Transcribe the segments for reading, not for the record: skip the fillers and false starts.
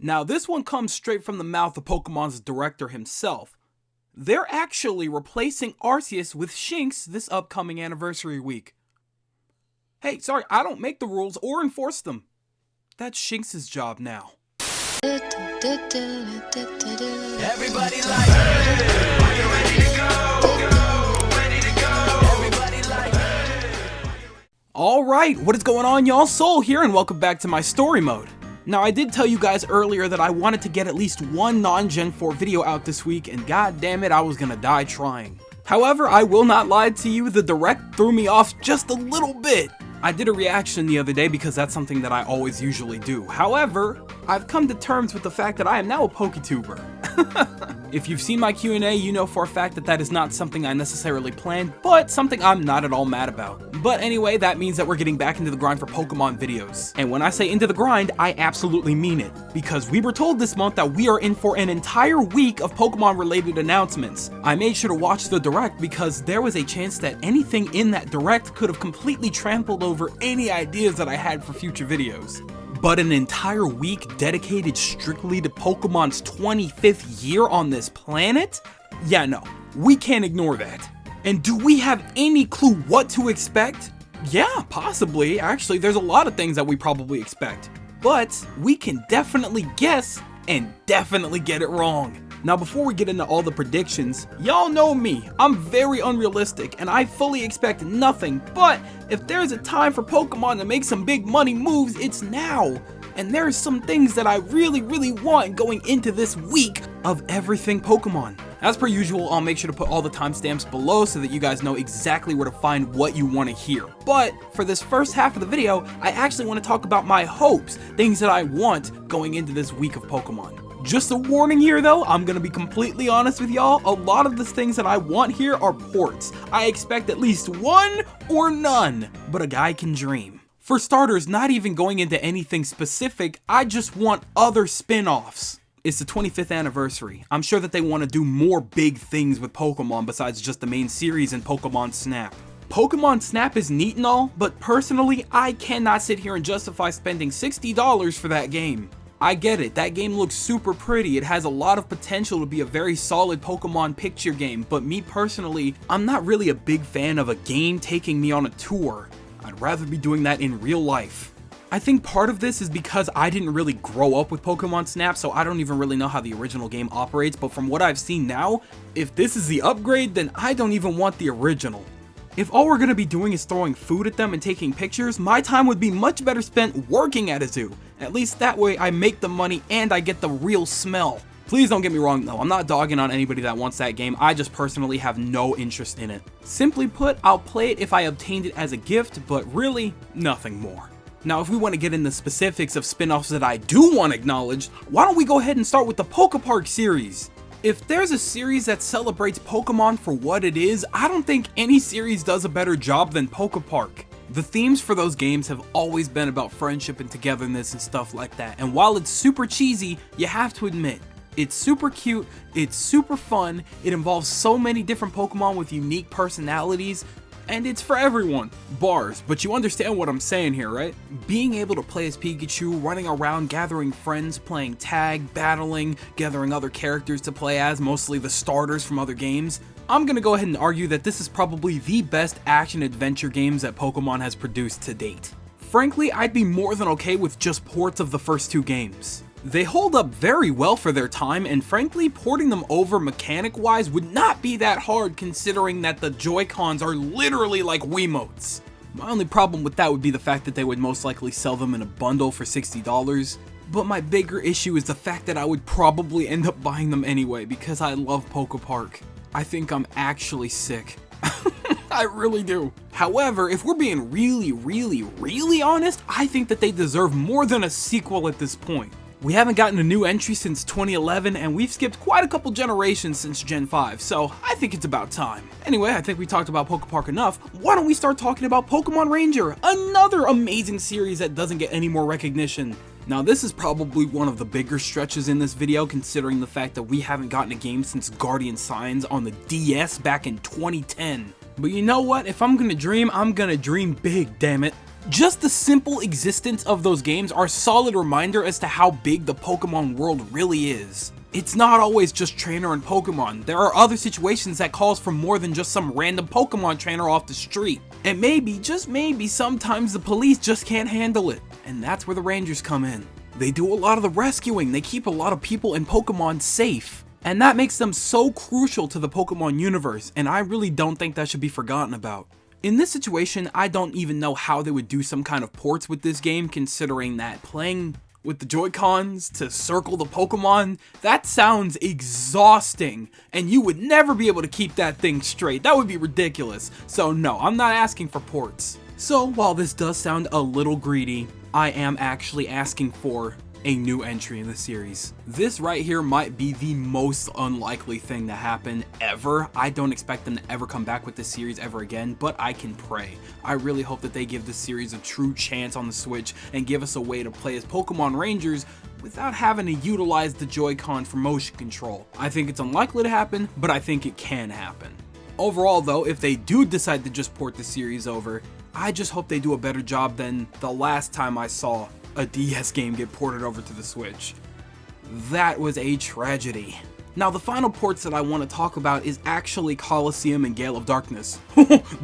Now this one comes straight from the mouth of Pokemon's director himself. They're actually replacing Arceus with Shinx this upcoming anniversary week. Hey, sorry, I don't make the rules or enforce them. That's Shinx's job now. Everybody like, hey, are you ready to go? Ready to go. Everybody like, hey. Alright, what is going on, y'all? Soul here, and welcome back to my story mode. Now, I did tell you guys earlier that I wanted to get at least one non-Gen 4 video out this week, and god damn it, I was gonna die trying. However, I will not lie to you, the Direct threw me off just a little bit. I did a reaction the other day because that's something that I always usually do. However, I've come to terms with the fact that I am now a PokeTuber. If you've seen my Q&A, you know for a fact that that is not something I necessarily planned, but something I'm not at all mad about. But anyway, that means that we're getting back into the grind for Pokemon videos. And when I say into the grind, I absolutely mean it. Because we were told this month that we are in for an entire week of Pokemon related announcements. I made sure to watch the Direct because there was a chance that anything in that Direct could have completely trampled over any ideas that I had for future videos. But an entire week dedicated strictly to Pokemon's 25th year on this planet? Yeah, no, we can't ignore that. And do we have any clue what to expect? Yeah, possibly. Actually, there's a lot of things that we probably expect. But we can definitely guess and definitely get it wrong. Now, before we get into all the predictions, y'all know me, I'm very unrealistic and I fully expect nothing, but if there's a time for Pokemon to make some big money moves, it's now. And there's some things that I really want going into this week of everything Pokemon. As per usual, I'll make sure to put all the timestamps below so that you guys know exactly where to find what you want to hear. But for this first half of the video, I actually want to talk about my hopes, things that I want going into this week of Pokemon. Just a warning here though, I'm gonna be completely honest with y'all, a lot of the things that I want here are ports. I expect at least one or none, but a guy can dream. For starters, not even going into anything specific, I just want other spin-offs. It's the 25th anniversary. I'm sure that they want to do more big things with Pokemon besides just the main series and Pokemon Snap. Pokemon Snap is neat and all, but personally, I cannot sit here and justify spending $60 for that game. I get it, that game looks super pretty, it has a lot of potential to be a very solid Pokemon picture game, but me personally, I'm not really a big fan of a game taking me on a tour. I'd rather be doing that in real life. I think part of this is because I didn't really grow up with Pokemon Snap, so I don't even really know how the original game operates, but from what I've seen now, if this is the upgrade, then I don't even want the original. If all we're gonna be doing is throwing food at them and taking pictures, my time would be much better spent working at a zoo. At least that way I make the money and I get the real smell. Please don't get me wrong though, I'm not dogging on anybody that wants that game, I just personally have no interest in it. Simply put, I'll play it if I obtained it as a gift, but really, nothing more. Now if we want to get into specifics of spin-offs that I do want to acknowledge, why don't we go ahead and start with the Pokepark series? If there's a series that celebrates Pokemon for what it is, I don't think any series does a better job than Pokepark. The themes for those games have always been about friendship and togetherness and stuff like that, and while it's super cheesy, you have to admit, it's super cute, it's super fun, it involves so many different Pokemon with unique personalities, and it's for everyone. Bars, but you understand what I'm saying here, right? Being able to play as Pikachu, running around, gathering friends, playing tag, battling, gathering other characters to play as, mostly the starters from other games. I'm gonna go ahead and argue that this is probably the best action-adventure games that Pokemon has produced to date. Frankly, I'd be more than okay with just ports of the first two games. They hold up very well for their time, and frankly, porting them over mechanic-wise would not be that hard considering that the Joy-Cons are literally like Wiimotes. My only problem with that would be the fact that they would most likely sell them in a bundle for $60, but my bigger issue is the fact that I would probably end up buying them anyway because I love Pokepark. I think I'm actually sick. I really do. However, if we're being really honest, I think that they deserve more than a sequel at this point. We haven't gotten a new entry since 2011, and we've skipped quite a couple generations since Gen 5, so I think it's about time. Anyway, I think we talked about Pokepark enough. Why don't we start talking about Pokemon Ranger, another amazing series that doesn't get any more recognition. Now this is probably one of the bigger stretches in this video considering the fact that we haven't gotten a game since Guardian Signs on the DS back in 2010. But you know what, if I'm gonna dream big, damn it. Just the simple existence of those games are a solid reminder as to how big the Pokemon world really is. It's not always just trainer and Pokemon. There are other situations that calls for more than just some random Pokemon trainer off the street. And maybe, just maybe, sometimes the police just can't handle it. And that's where the Rangers come in. They do a lot of the rescuing, they keep a lot of people and Pokemon safe. And that makes them so crucial to the Pokemon universe, and I really don't think that should be forgotten about. In this situation, I don't even know how they would do some kind of ports with this game, considering that playing with the Joy-Cons to circle the Pokemon, that sounds exhausting, and you would never be able to keep that thing straight. That would be ridiculous. So no, I'm not asking for ports. So while this does sound a little greedy, I am actually asking for a new entry in the series. This right here might be the most unlikely thing to happen ever. I don't expect them to ever come back with this series ever again, but I can pray. I really hope that they give this series a true chance on the Switch and give us a way to play as Pokemon Rangers without having to utilize the Joy-Con for motion control. I think it's unlikely to happen, but I think it can happen. Overall though, if they do decide to just port the series over, I just hope they do a better job than the last time I saw a DS game get ported over to the Switch. That was a tragedy. Now the final ports that I want to talk about is actually Colosseum and Gale of Darkness.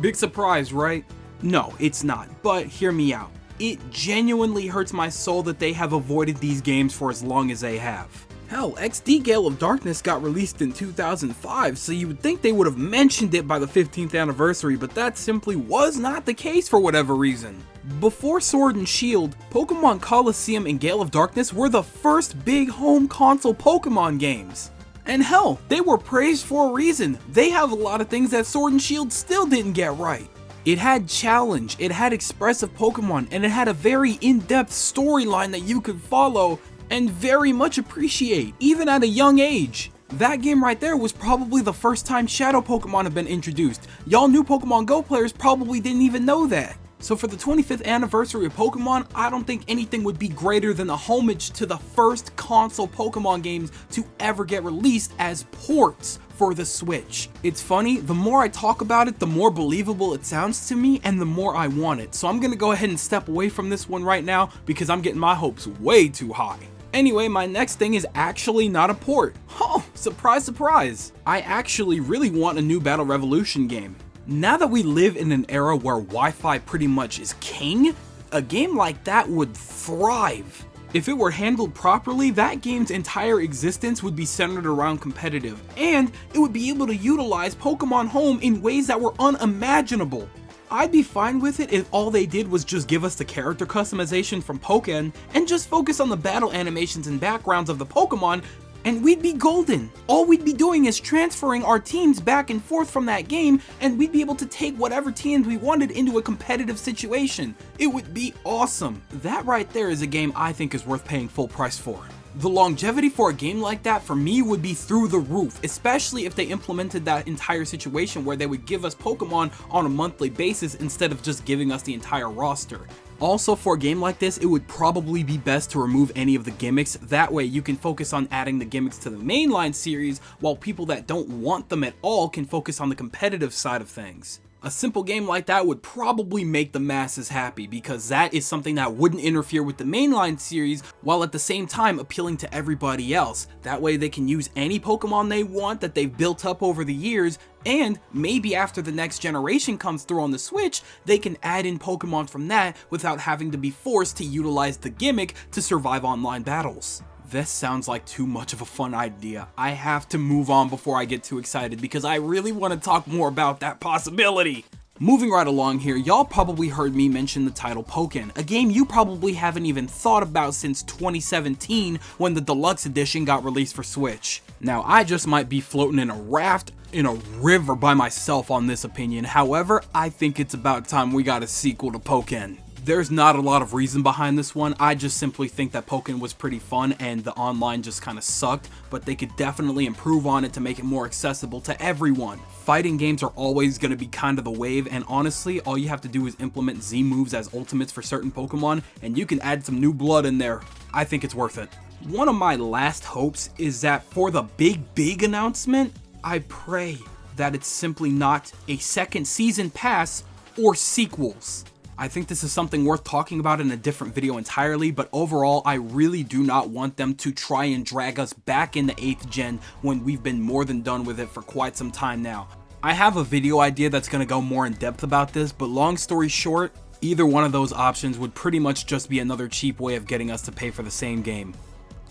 Big surprise, right? No, it's not, but hear me out. It genuinely hurts my soul that they have avoided these games for as long as they have. Hell, XD Gale of Darkness got released in 2005, so you would think they would have mentioned it by the 15th anniversary, but that simply was not the case for whatever reason. Before Sword and Shield, Pokemon Colosseum and Gale of Darkness were the first big home console Pokemon games. And hell, they were praised for a reason. They have a lot of things that Sword and Shield still didn't get right. It had challenge, it had expressive Pokemon, and it had a very in-depth storyline that you could follow and very much appreciate, even at a young age. That game right there was probably the first time Shadow Pokemon have been introduced. Y'all new Pokemon Go players probably didn't even know that. So for the 25th anniversary of Pokemon, I don't think anything would be greater than the homage to the first console Pokemon games to ever get released as ports for the Switch. It's funny, the more I talk about it, the more believable it sounds to me and the more I want it. So I'm gonna go ahead and step away from this one right now because I'm getting my hopes way too high. Anyway, my next thing is actually not a port. Oh, surprise, surprise. I actually really want a new Battle Revolution game. Now that we live in an era where Wi-Fi pretty much is king, a game like that would thrive. If it were handled properly, that game's entire existence would be centered around competitive, and it would be able to utilize Pokemon Home in ways that were unimaginable. I'd be fine with it if all they did was just give us the character customization from Pokken and just focus on the battle animations and backgrounds of the Pokemon, and we'd be golden. All we'd be doing is transferring our teams back and forth from that game, and we'd be able to take whatever teams we wanted into a competitive situation. It would be awesome. That right there is a game I think is worth paying full price for. The longevity for a game like that for me would be through the roof, especially if they implemented that entire situation where they would give us Pokemon on a monthly basis instead of just giving us the entire roster. Also, for a game like this, it would probably be best to remove any of the gimmicks. That way you can focus on adding the gimmicks to the mainline series, while people that don't want them at all can focus on the competitive side of things. A simple game like that would probably make the masses happy, because that is something that wouldn't interfere with the mainline series while at the same time appealing to everybody else. That way they can use any Pokemon they want that they've built up over the years, and maybe after the next generation comes through on the Switch, they can add in Pokemon from that without having to be forced to utilize the gimmick to survive online battles. This sounds like too much of a fun idea. I have to move on before I get too excited because I really want to talk more about that possibility. Moving right along here, y'all probably heard me mention the title Pokken, a game you probably haven't even thought about since 2017 when the Deluxe Edition got released for Switch. Now, I just might be floating in a raft in a river by myself on this opinion. However, I think it's about time we got a sequel to Pokken. There's not a lot of reason behind this one. I just simply think that Pokken was pretty fun and the online just kind of sucked, but they could definitely improve on it to make it more accessible to everyone. Fighting games are always going to be kind of the wave, and honestly, all you have to do is implement Z moves as ultimates for certain Pokemon, and you can add some new blood in there. I think it's worth it. One of my last hopes is that for the big announcement, I pray that it's simply not a second season pass or sequels. I think this is something worth talking about in a different video entirely, but overall, I really do not want them to try and drag us back into 8th gen when we've been more than done with it for quite some time now. I have a video idea that's going to go more in depth about this, but long story short, either one of those options would pretty much just be another cheap way of getting us to pay for the same game.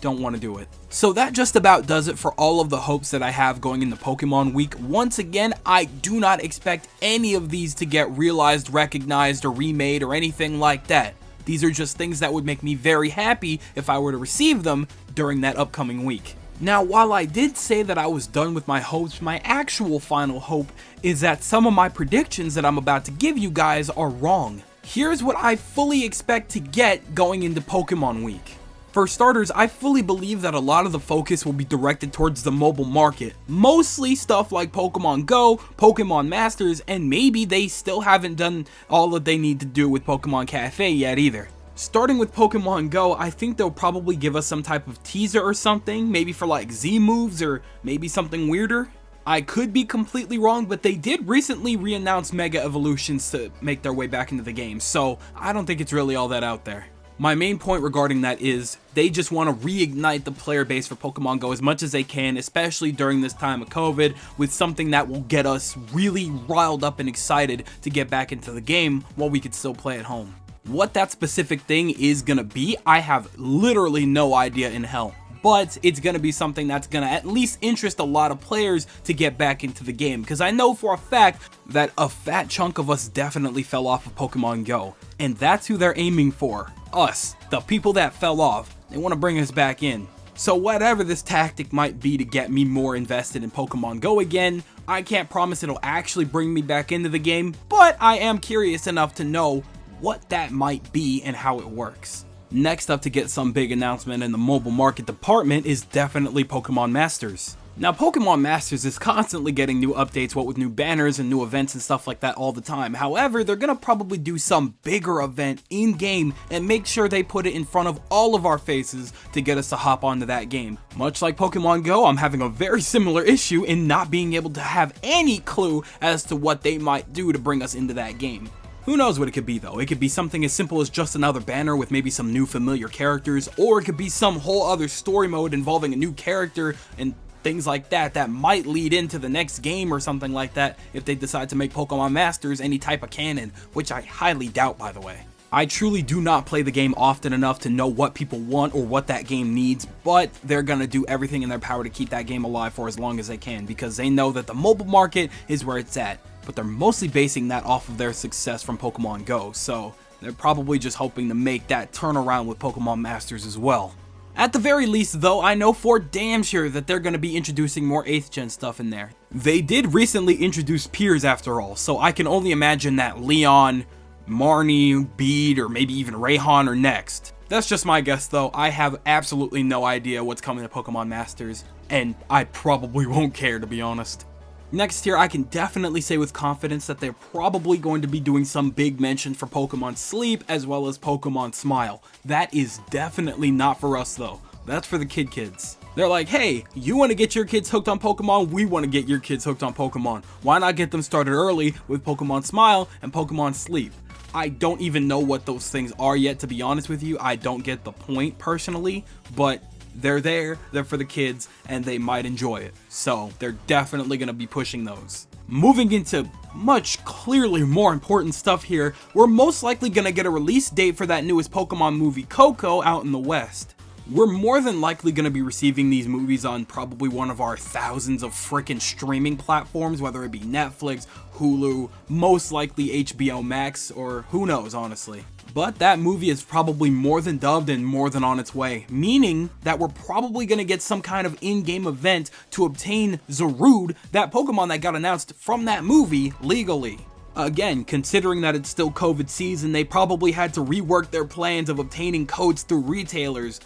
Don't want to do it. So that just about does it for all of the hopes that I have going into Pokemon Week. Once again, I do not expect any of these to get realized, recognized, or remade, or anything like that. These are just things that would make me very happy if I were to receive them during that upcoming week. Now, while I did say that I was done with my hopes, my actual final hope is that some of my predictions that I'm about to give you guys are wrong. Here's what I fully expect to get going into Pokemon Week. For starters, I fully believe that a lot of the focus will be directed towards the mobile market. Mostly stuff like Pokemon Go, Pokemon Masters, and maybe they still haven't done all that they need to do with Pokemon Cafe yet either. Starting with Pokemon Go, I think they'll probably give us some type of teaser or something, maybe for like Z moves or maybe something weirder. I could be completely wrong, but they did recently re-announce Mega Evolutions to make their way back into the game, so I don't think it's really all that out there. My main point regarding that is they just want to reignite the player base for Pokemon Go as much as they can, especially during this time of COVID, with something that will get us really riled up and excited to get back into the game while we could still play at home. What that specific thing is going to be, I have literally no idea in hell. But it's going to be something that's going to at least interest a lot of players to get back into the game. Because I know for a fact that a fat chunk of us definitely fell off of Pokemon Go. And that's who they're aiming for. Us. The people that fell off. They want to bring us back in. So whatever this tactic might be to get me more invested in Pokemon Go again, I can't promise it'll actually bring me back into the game. But I am curious enough to know what that might be and how it works. Next up to get some big announcement in the mobile market department is definitely Pokemon Masters. Now, Pokemon Masters is constantly getting new updates, what with new banners and new events and stuff like that all the time. However, they're gonna probably do some bigger event in-game and make sure they put it in front of all of our faces to get us to hop onto that game. Much like Pokemon Go, I'm having a very similar issue in not being able to have any clue as to what they might do to bring us into that game. Who knows what it could be though? It could be something as simple as just another banner with maybe some new familiar characters, or it could be some whole other story mode involving a new character and things like that that might lead into the next game or something like that if they decide to make Pokemon Masters any type of canon, which I highly doubt, by the way. I truly do not play the game often enough to know what people want or what that game needs, but they're gonna do everything in their power to keep that game alive for as long as they can, because they know that the mobile market is where it's at, but they're mostly basing that off of their success from Pokemon Go, so they're probably just hoping to make that turnaround with Pokemon Masters as well. At the very least though, I know for damn sure that they're going to be introducing more 8th gen stuff in there. They did recently introduce Piers after all, so I can only imagine that Leon, Marnie, Bede, or maybe even Rayhan are next. That's just my guess though. I have absolutely no idea what's coming to Pokemon Masters, and I probably won't care, to be honest. Next here, I can definitely say with confidence that they're probably going to be doing some big mention for Pokemon Sleep as well as Pokemon Smile. That is definitely not for us though. That's for the kids. They're like, hey, you want to get your kids hooked on Pokemon? We want to get your kids hooked on Pokemon. Why not get them started early with Pokemon Smile and Pokemon Sleep? I don't even know what those things are yet, to be honest with you. I don't get the point personally, but they're there, they're for the kids, and they might enjoy it. So they're definitely going to be pushing those. Moving into much clearly more important stuff here, we're most likely going to get a release date for that newest Pokemon movie, Coco, out in the West. We're more than likely going to be receiving these movies on probably one of our thousands of frickin' streaming platforms, whether it be Netflix, Hulu, most likely HBO Max, or who knows, honestly. But that movie is probably more than dubbed and more than on its way, meaning that we're probably going to get some kind of in-game event to obtain Zarude, that Pokemon that got announced from that movie, legally. Again, considering that it's still COVID season, they probably had to rework their plans of obtaining codes through retailers,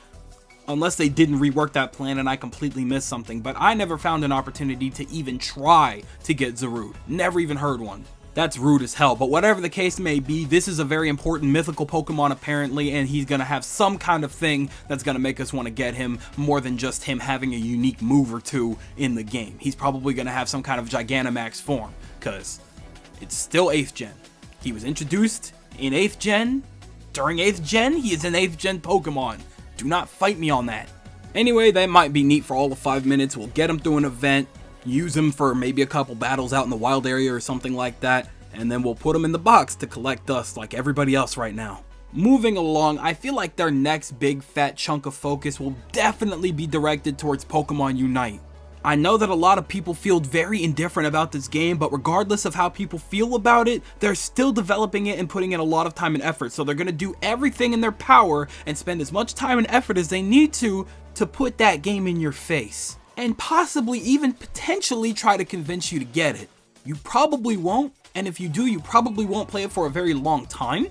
unless they didn't rework that plan and I completely missed something, but I never found an opportunity to even try to get Zarude. Never even heard one. That's rude as hell, but whatever the case may be, this is a very important mythical Pokemon apparently, and he's gonna have some kind of thing that's gonna make us want to get him more than just him having a unique move or two in the game. He's probably gonna have some kind of Gigantamax form, because it's still 8th gen. He was introduced In 8th gen? During 8th gen, he is an 8th gen Pokemon. Do not fight me on that. Anyway, that might be neat for all of 5 minutes. We'll get him through an event, use him for maybe a couple battles out in the wild area or something like that, and then we'll put him in the box to collect dust like everybody else right now. Moving along, I feel like their next big fat chunk of focus will definitely be directed towards Pokemon Unite. I know that a lot of people feel very indifferent about this game, but regardless of how people feel about it, they're still developing it and putting in a lot of time and effort, so they're going to do everything in their power and spend as much time and effort as they need to put that game in your face. And possibly even potentially try to convince you to get it. You probably won't, and if you do, you probably won't play it for a very long time.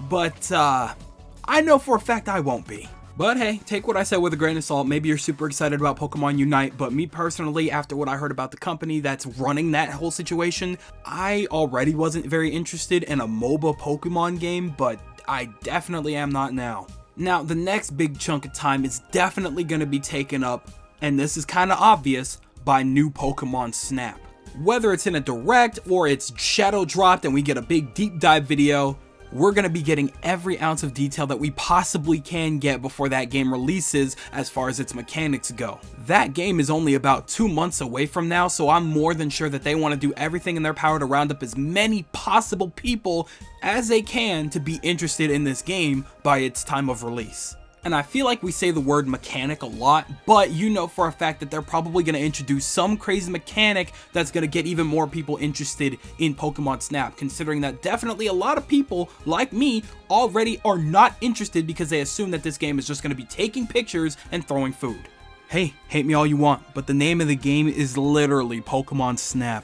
But I know for a fact I won't be. But hey, take what I said with a grain of salt. Maybe you're super excited about Pokemon Unite, but me personally, after what I heard about the company that's running that whole situation, I already wasn't very interested in a MOBA Pokemon game, but I definitely am not now. Now, the next big chunk of time is definitely going to be taken up, and this is kind of obvious, by new Pokemon Snap. Whether it's in a direct or it's shadow dropped and we get a big deep dive video, we're going to be getting every ounce of detail that we possibly can get before that game releases as far as its mechanics go. That game is only about 2 months away from now, so I'm more than sure that they want to do everything in their power to round up as many possible people as they can to be interested in this game by its time of release. And I feel like we say the word mechanic a lot, but you know for a fact that they're probably going to introduce some crazy mechanic that's going to get even more people interested in Pokemon Snap, considering that definitely a lot of people, like me, already are not interested because they assume that this game is just going to be taking pictures and throwing food. Hey, hate me all you want, but the name of the game is literally Pokemon Snap.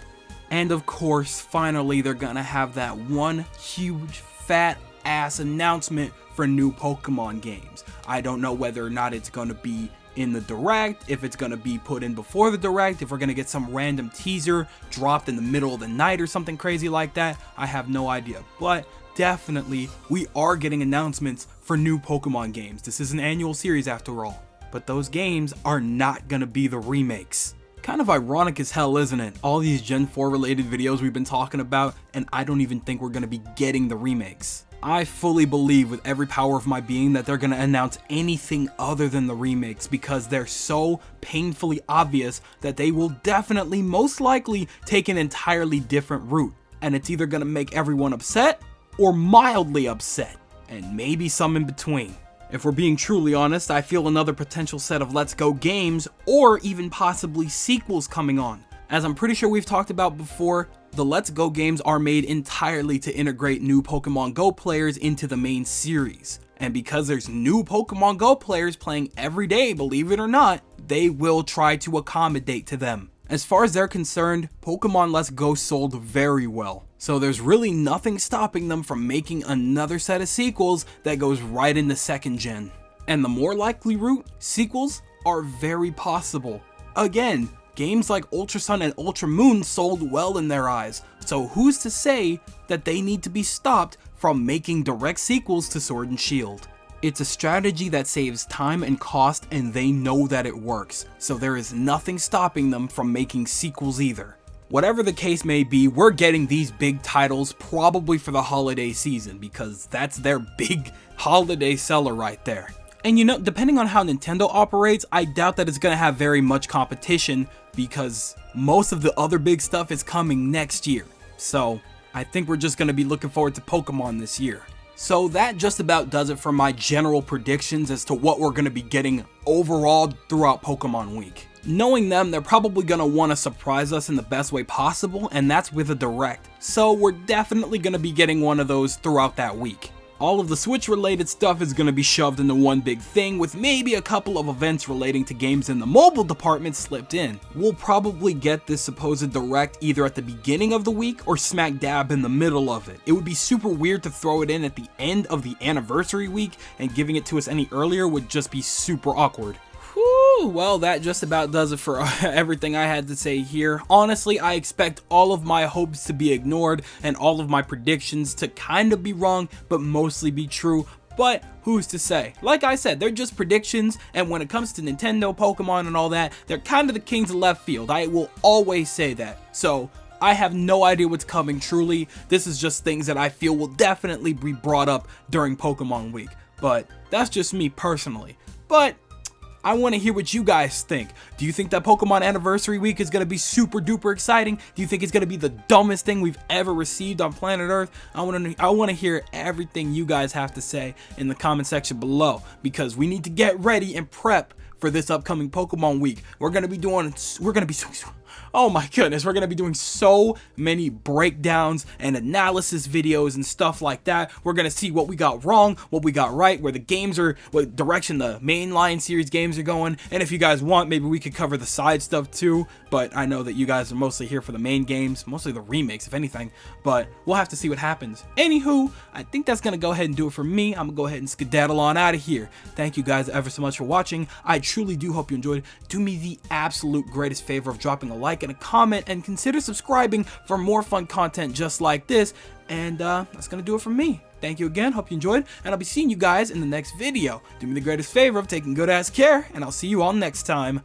And of course, finally, they're going to have that one huge fat ass announcement for new Pokemon games. I don't know whether or not it's going to be in the direct, if it's going to be put in before the direct, if we're going to get some random teaser dropped in the middle of the night or something crazy like that. I have no idea, but definitely we are getting announcements for new Pokemon games. This is an annual series after all, but those games are not going to be the remakes. Kind of ironic as hell, isn't it? All these Gen 4 related videos we've been talking about, and I don't even think we're going to be getting the remakes. I fully believe with every power of my being that they're going to announce anything other than the remakes because they're so painfully obvious that they will definitely, most likely, take an entirely different route. And it's either going to make everyone upset or mildly upset, and maybe some in between. If we're being truly honest, I feel another potential set of Let's Go games or even possibly sequels coming on. As I'm pretty sure we've talked about before, the Let's Go games are made entirely to integrate new Pokemon Go players into the main series. And because there's new Pokemon Go players playing every day, believe it or not, they will try to accommodate to them. As far as they're concerned, Pokemon Let's Go sold very well. So there's really nothing stopping them from making another set of sequels that goes right into 2nd gen. And the more likely route, sequels are very possible. Again, games like Ultra Sun and Ultra Moon sold well in their eyes, so who's to say that they need to be stopped from making direct sequels to Sword and Shield? It's a strategy that saves time and cost, and they know that it works, so there is nothing stopping them from making sequels either. Whatever the case may be, we're getting these big titles probably for the holiday season, because that's their big holiday seller right there. And you know, depending on how Nintendo operates, I doubt that it's going to have very much competition because most of the other big stuff is coming next year. So I think we're just going to be looking forward to Pokemon this year. So that just about does it for my general predictions as to what we're going to be getting overall throughout Pokemon Week. Knowing them, they're probably going to want to surprise us in the best way possible, and that's with a direct. So we're definitely going to be getting one of those throughout that week. All of the Switch related stuff is going to be shoved into one big thing with maybe a couple of events relating to games in the mobile department slipped in. We'll probably get this supposed direct either at the beginning of the week or smack dab in the middle of it. It would be super weird to throw it in at the end of the anniversary week, and giving it to us any earlier would just be super awkward. Whew, well, that just about does it for everything I had to say here. Honestly, I expect all of my hopes to be ignored and all of my predictions to kind of be wrong, but mostly be true. But who's to say? Like I said, they're just predictions, and when it comes to Nintendo, Pokemon, and all that, they're kind of the kings of left field. I will always say that. So I have no idea what's coming, truly. This is just things that I feel will definitely be brought up during Pokemon Week. But that's just me personally. But I want to hear what you guys think. Do you think that Pokemon Anniversary Week is going to be super duper exciting? Do you think it's going to be the dumbest thing we've ever received on planet Earth? I want to hear everything you guys have to say in the comment section below, because we need to get ready and prep for this upcoming Pokemon Week. We're going to be doing so many breakdowns and analysis videos and stuff like that. We're going to see what we got wrong, what we got right, where the games are, what direction the mainline series games are going. And if you guys want, maybe we could cover the side stuff too. But I know that you guys are mostly here for the main games, mostly the remakes, if anything. But we'll have to see what happens. Anywho, I think that's going to go ahead and do it for me. I'm going to go ahead and skedaddle on out of here. Thank you guys ever so much for watching. I truly do hope you enjoyed. Do me the absolute greatest favor of dropping a like and a comment, and consider subscribing for more fun content just like this. And that's gonna do it for me. Thank you again, hope you enjoyed, and I'll be seeing you guys in the next video. Do me the greatest favor of taking good ass care, and I'll see you all next time.